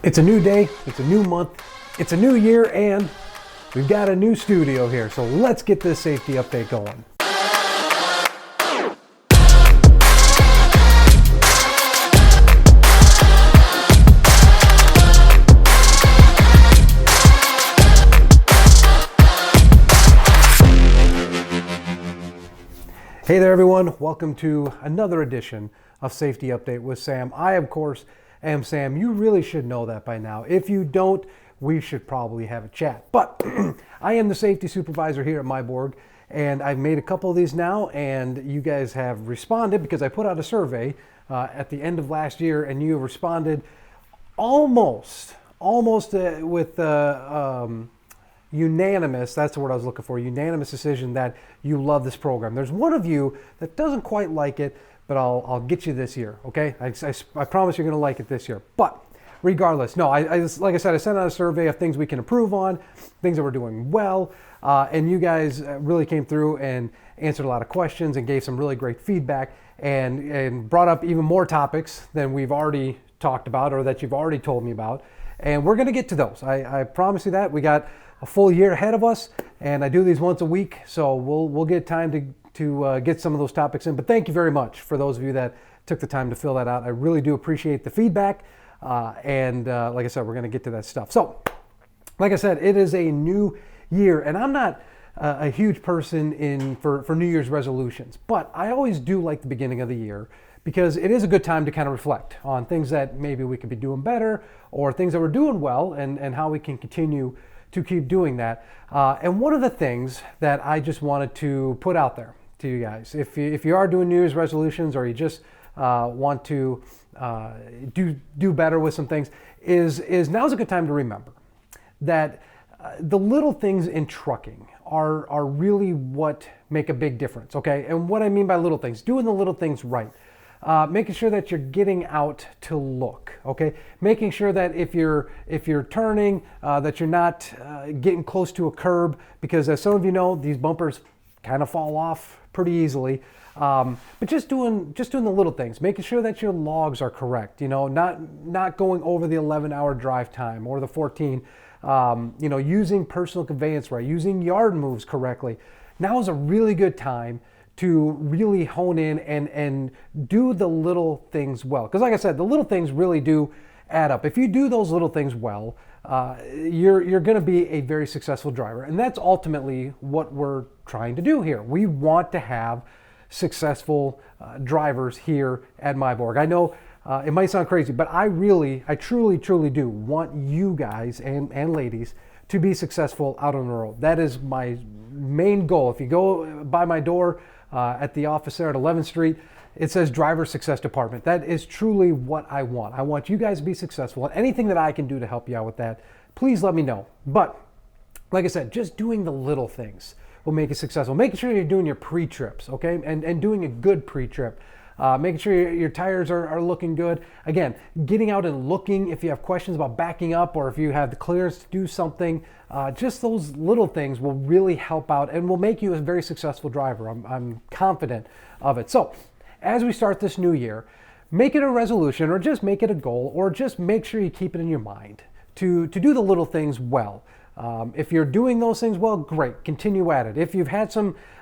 It's a new day, it's a new month, it's a new year, and we've got a new studio here. So let's get this safety update going. Hey there everyone, welcome to another edition of Safety Update with Sam. I, of course, am Sam. You really should know that by now. If you don't, we should probably have a chat. But I am the safety supervisor here at Meiborg, and I've made a couple of these now, and you guys have responded because I put out a survey at the end of last year, and you responded almost with unanimous, that's the word I was looking for, unanimous decision that you love this program. There's one of you that doesn't quite like it, but I'll get you this year, okay? I promise you're gonna like it this year. But regardless, no, like I said, I sent out a survey of things we can improve on, things that we're doing well, and you guys really came through and answered a lot of questions and gave some really great feedback and brought up even more topics than we've already talked about or that you've already told me about. And we're gonna get to those. I promise you that. We got a full year ahead of us, and I do these once a week, so we'll get time to get some of those topics in. But thank you very much for those of you that took the time to fill that out. I really do appreciate the feedback, and like I said, we're going to get to that stuff. So, like I said, it is a new year, and I'm not a huge person for New Year's resolutions, but I always do like the beginning of the year because it is a good time to kind of reflect on things that maybe we could be doing better or things that we're doing well and how we can continue to keep doing that. And one of the things that I just wanted to put out there to you guys, if you are doing New Year's resolutions or you just want to do better with some things, is now's a good time to remember that the little things in trucking are really what make a big difference, okay? And what I mean by little things, doing the little things right. Making sure that you're getting out to look, okay? Making sure that if you're turning, that you're not getting close to a curb, because as some of you know, these bumpers kind of fall off pretty easily. But just doing the little things, making sure that your logs are correct, you know, not going over the 11-hour drive time or the 14, you know, using personal conveyance right, using yard moves correctly. Now is a really good time to really hone in and do the little things well. Because like I said, the little things really do add up. If you do those little things well, you're going to be a very successful driver. And that's ultimately what we're trying to do here. We want to have successful drivers here at Meiborg. I know it might sound crazy, but I truly do want you guys and ladies to be successful out on the road. That is my main goal. If you go by my door at the office there at 11th Street, it says Driver Success Department. That is truly what I want. I want you guys to be successful. And anything that I can do to help you out with that, please let me know. But like I said, just doing the little things will make you successful. Making sure you're doing your pre-trips, okay? And doing a good pre-trip. Making sure your tires are looking good. Again, getting out and looking if you have questions about backing up or if you have the clearance to do something. Just those little things will really help out and will make you a very successful driver. I'm confident of it. So as we start this new year, make it a resolution or just make it a goal or just make sure you keep it in your mind to do the little things well. If you're doing those things well, great, continue at it. If you've had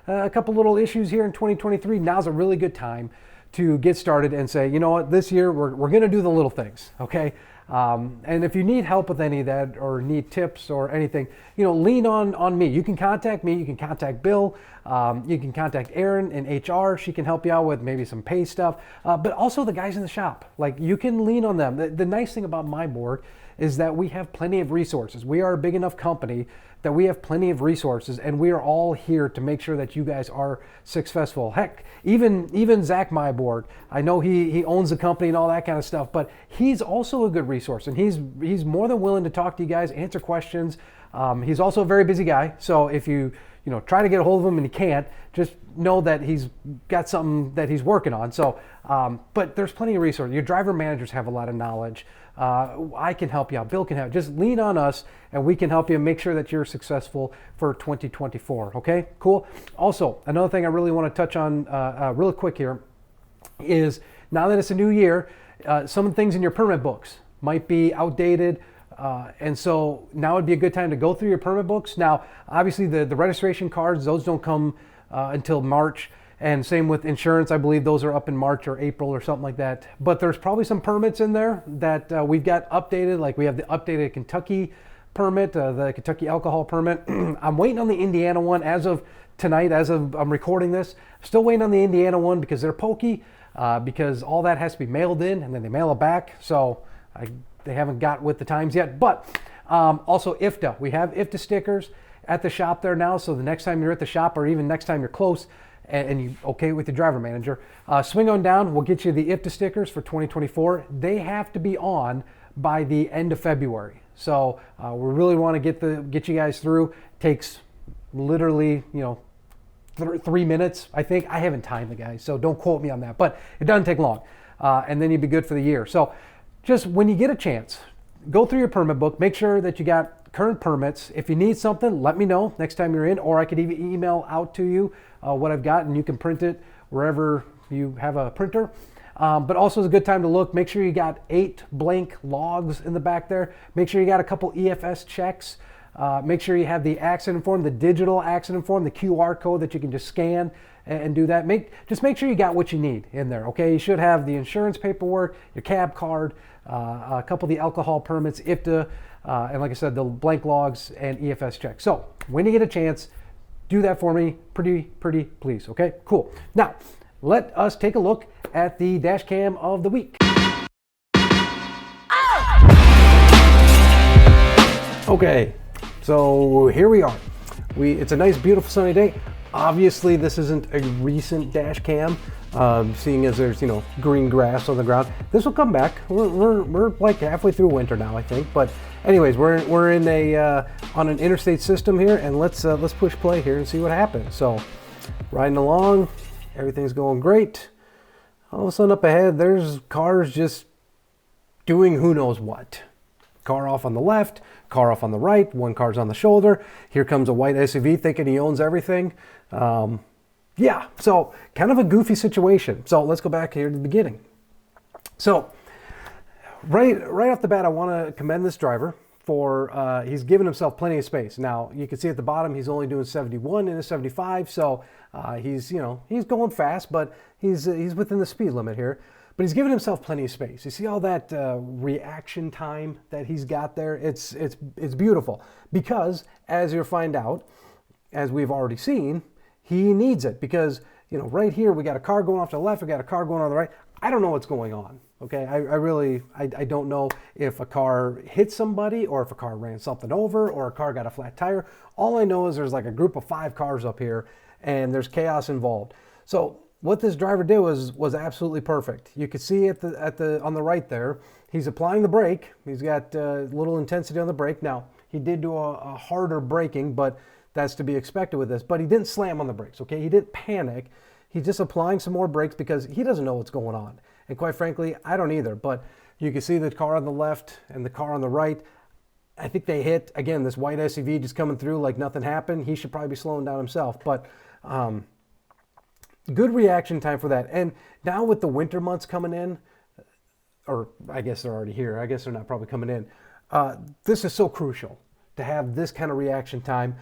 a couple little issues here in 2023, now's a really good time to get started and say, you know what, this year we're going to do the little things, okay? And if you need help with any of that or need tips or anything, you know, lean on me. You can contact me. You can contact Bill. You can contact Erin in HR. She can help you out with maybe some pay stuff. But also the guys in the shop. Like, you can lean on them. The nice thing about Meiborg is that we have plenty of resources. We are a big enough company that we have plenty of resources, and we are all here to make sure that you guys are successful. Heck, even Zach Meiborg, I know he owns the company and all that kind of stuff, but he's also a good resource, and he's more than willing to talk to you guys, answer questions. He's also a very busy guy, so if you try to get a hold of him and you can't, just know that he's got something that he's working on. So, but there's plenty of resources. Your driver managers have a lot of knowledge. I can help you out. Bill can help. Just lean on us and we can help you make sure that you're successful for 2024. Okay, cool. Also, another thing I really want to touch on really quick here is now that it's a new year, some of the things in your permit books might be outdated. And so now would be a good time to go through your permit books. Now, obviously the registration cards, those don't come until March. And same with insurance. I believe those are up in March or April or something like that. But there's probably some permits in there that we've got updated. Like we have the updated Kentucky permit, the Kentucky alcohol permit. I'm waiting on the Indiana one as of tonight, as of I'm recording this. Still waiting on the Indiana one because they're pokey, because all that has to be mailed in and then they mail it back. So they haven't got with the times yet. But also IFTA. We have IFTA stickers at the shop there now. So the next time you're at the shop, or even next time you're close, and you okay with the driver manager, swing on down. We'll get you the IFTA stickers for 2024. They have to be on by the end of February. So we really want to get you guys through. Takes literally 3 minutes. I think I haven't timed the guys, so don't quote me on that. But it doesn't take long, and then you'd be good for the year. So just when you get a chance, go through your permit book. Make sure that you got current permits. If you need something, let me know next time you're in, or I could even email out to you what I've got, and you can print it wherever you have a printer. But also it's a good time to look. Make sure you got 8 blank logs in the back there. Make sure you got a couple EFS checks. Make sure you have the accident form, the digital accident form, the QR code that you can just scan and do that. Just make sure you got what you need in there, okay? You should have the insurance paperwork, your cab card, a couple of the alcohol permits, IFTA, and like I said, the blank logs and EFS checks. So when you get a chance, do that for me, pretty please, okay? Cool. Now, let us take a look at the dash cam of the week. Okay, so here we are. It's a nice, beautiful sunny day. Obviously, this isn't a recent dash cam, seeing as there's green grass on the ground. This will come back. We're like halfway through winter now, I think. But anyways, we're in on an interstate system here, and let's push play here and see what happens. So riding along, everything's going great. All of a sudden up ahead, there's cars just doing who knows what. Car off on the left, car off on the right, one car's on the shoulder. Here comes a white SUV thinking he owns everything. Yeah, so kind of a goofy situation. So let's go back here to the beginning. So right off the bat, I want to commend this driver for he's given himself plenty of space. Now you can see at the bottom he's only doing 71 in a 75, so he's going fast, but he's within the speed limit here. But he's given himself plenty of space. You see all that reaction time that he's got there? It's beautiful, because as you'll find out, as we've already seen, he needs it, because right here we got a car going off to the left, we got a car going on the right. I don't know what's going on. Okay, I don't know if a car hit somebody, or if a car ran something over, or a car got a flat tire. All I know is there's like a group of 5 cars up here, and there's chaos involved. So what this driver did was absolutely perfect. You could see on the right there, he's applying the brake. He's got a little intensity on the brake. Now, he did do a harder braking, but that's to be expected with this. But he didn't slam on the brakes, okay? He didn't panic. He's just applying some more brakes because he doesn't know what's going on. And quite frankly, I don't either. But you can see the car on the left and the car on the right. I think they hit, again, this white SUV just coming through like nothing happened. He should probably be slowing down himself. But good reaction time for that. And now with the winter months coming in, or I guess they're already here. I guess they're not probably coming in. This is so crucial to have this kind of reaction time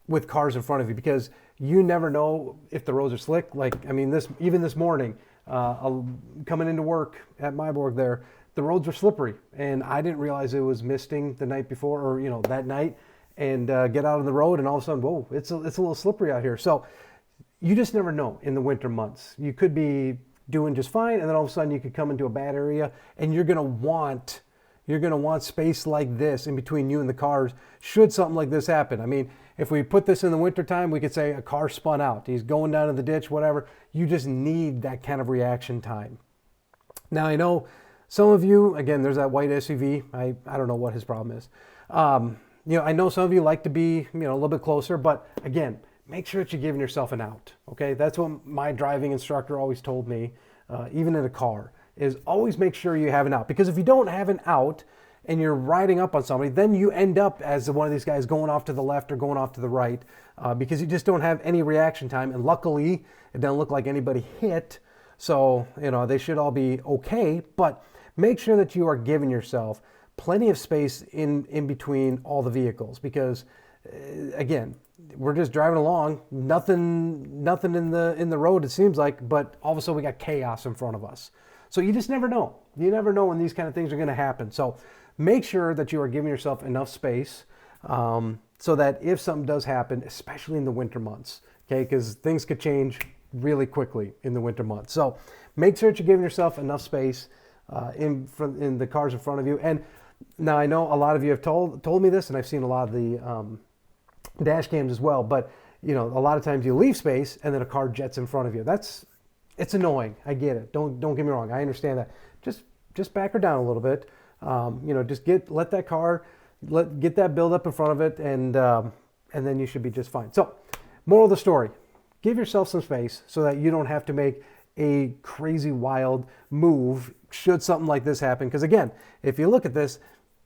with cars in front of you, because you never know if the roads are slick. Like, I mean, even this morning, coming into work at Meiborg there, the roads were slippery, and I didn't realize it was misting the night before, or that night, and get out on the road, and all of a sudden, whoa, it's a little slippery out here. So you just never know in the winter months. You could be doing just fine, and then all of a sudden you could come into a bad area, and you're gonna want space like this in between you and the cars should something like this happen. I mean, if we put this in the wintertime, we could say a car spun out. He's going down in the ditch, whatever. You just need that kind of reaction time. Now, I know some of you, again, there's that white SUV. I don't know what his problem is. I know some of you like to be, a little bit closer, but again, make sure that you're giving yourself an out, okay? That's what my driving instructor always told me, even in a car, is always make sure you have an out. Because if you don't have an out and you're riding up on somebody, then you end up as one of these guys going off to the left or going off to the right, because you just don't have any reaction time. And luckily, it doesn't look like anybody hit, so they should all be okay. But make sure that you are giving yourself plenty of space in between all the vehicles, because again, we're just driving along, nothing in the road, it seems like, but all of a sudden we got chaos in front of us. So you just never know. You never know when these kind of things are going to happen. So make sure that you are giving yourself enough space so that if something does happen, especially in the winter months, okay, because things could change really quickly in the winter months. So make sure that you're giving yourself enough space in the cars in front of you. And now I know a lot of you have told me this, and I've seen a lot of the dash cams as well, but you know, a lot of times you leave space and then a car jets in front of you. It's annoying. I get it. Don't get me wrong. I understand that. Just back her down a little bit. You know, just let that car get that build up in front of it, and then you should be just fine. So, moral of the story: give yourself some space so that you don't have to make a crazy wild move should something like this happen. Because again, if you look at this,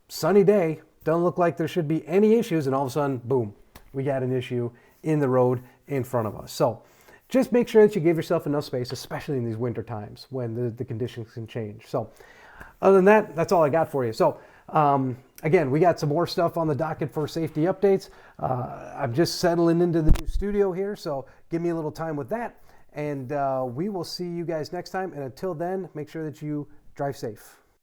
sunny day, doesn't look like there should be any issues, and all of a sudden, boom, we got an issue in the road in front of us. So just make sure that you give yourself enough space, especially in these winter times when the conditions can change. So other than that, that's all I got for you. So again, we got some more stuff on the docket for safety updates. I'm just settling into the new studio here, so give me a little time with that. And we will see you guys next time. And until then, make sure that you drive safe.